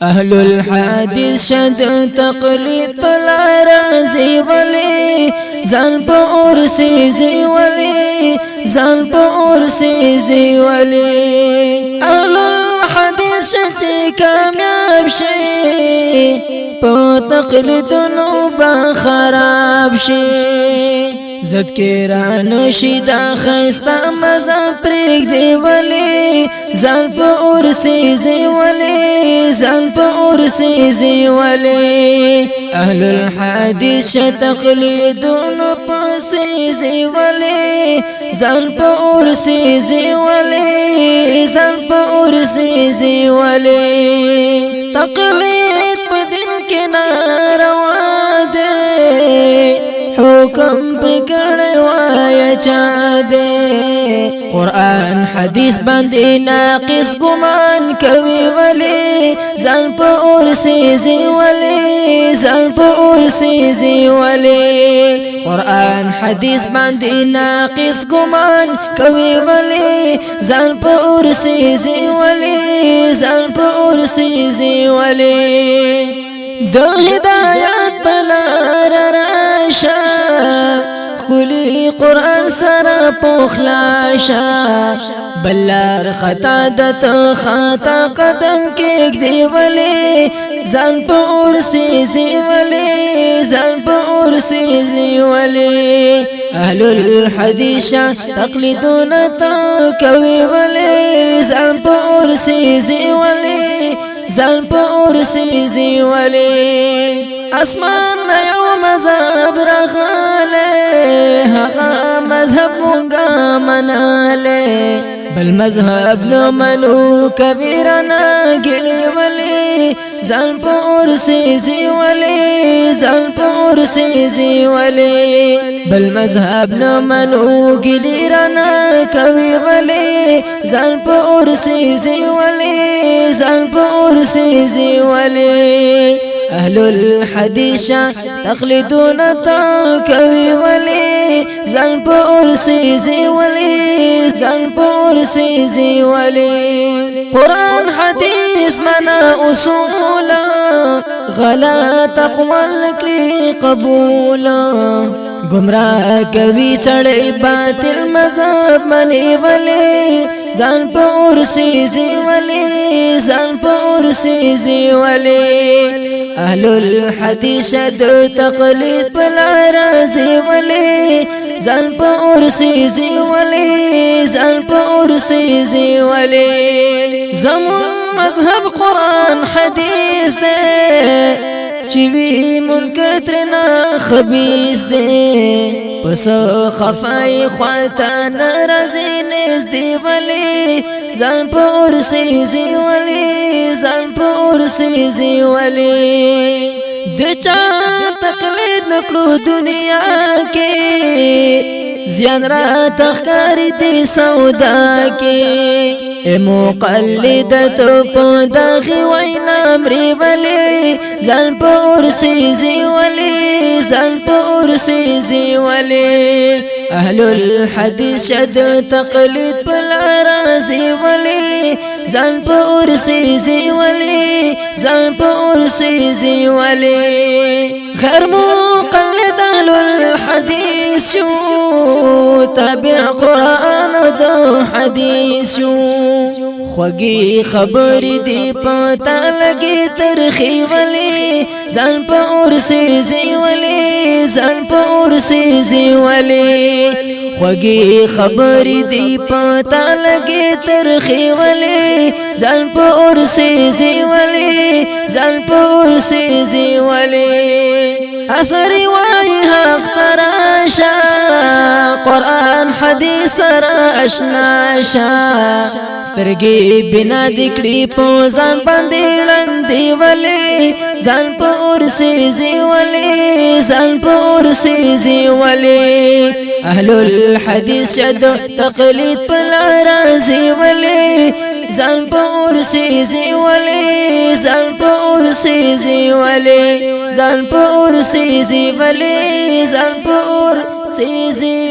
اهل الحديث شد تقلید پلا رازی ولی زن پا ارسیزی ولی زن پا ارسیزی ولی اهل الحديث شد کامیاب شي پا تقلیدونو با خراب شي زد کیران شي دا خستا مزا پریگ دی ولی زن پا ارسیزی ولی زن پا ارسیزی ولی اهل الحديث شد تقلیدونو پاسیزی ولی زن پا ارسیزی ولی زن پا ارسیزی ولی تقلید پا دن کے ناروا دے حکم پرکڑ وایا چا دے قرآن حدیث باندې ناقص گمان کوي ولی ځان په ارسیزي ولی ځان په ارسیزي ولی قرآن حدیث باندې ناقص گمان کوي ولی ځان په ارسیزي ولی ځان په ارسیزي ولی د هدایت بلار راشا کلی قرآن سره پوخلاشا بلار خطا دت خطا قدم کېږ دی ولی ځان په ارسیزي ولی ځان په ارسیزي ولی اهل الحديث تقلیدونه تا کوي ولی ځان په ارسیزي ولی ځان په ارسیزي ولی اسمان یو مذهب راغله هغه مذهب مونږه مناله بل مذهب نو منو کبیرنا ګلی ولی ځان په ارسیزي ولی ځان په ارسیزي ولی بل مذهب نو منو ګلی رنا کوي ولی ځان په ارسیزي ولی ځان په ارسیزي ولی اهل الحديث تقليدون تا کوي ولی ځان په ارسیزي ولی ځان په ارسیزي ولی قرآن حدیث منا اصول غلط اقوال کړي قبول گمراه کوي سړی باطل مذهب منی ولی ځان په ارسیزي ولی ځان په ارسیزي ولی اهل الحديث در تقلید بلا رازی ولی ځان په ارسیزي ولی ځان په ارسیزي ولی زمون مذهب قرآن حدیث دے چوی منکر ترنا خبیث دے پس خفای خواتا نرازی نیز دی ولی ځان په ارسیزي ولی ځان په ارسیزي ولی د چا تقلید نکلو دنیا کې زیان را تخکاری دی سودا کې مقلدت په دغه وینا مری ولی ځان په ارسیزي ولی ځان په ارسیزي ولی اهل الحديث شد تقلید بلا رازی ولی ځان په ارسیزي ولی ځان په ارسیزي ولی غیر مقلد اهل الحديث شو تابع قرآن د حدیث شو خوږی خبرې دی پتا لګي ترخی ولی ځان په ارسیزي ولی ځان په ارسیزي ولی خوږی خبرې دی پتا لګي ترخی ولی ځان په ارسیزي ولی ځان په ارسیزي ولی اثر وای حق تراشا قرآن حدیث را اشنا شا سترګي بنا دکړي په ځان باندې لندې ولی ځان په ارسیزي ولی ځان په ارسیزي ولی اهل الحديث شد تقلید بلا رازی ولی ځان په ارسیزي ولی ځان په ارسیزي ولی ځان په ارسیزي ولی ځان په ارسیزي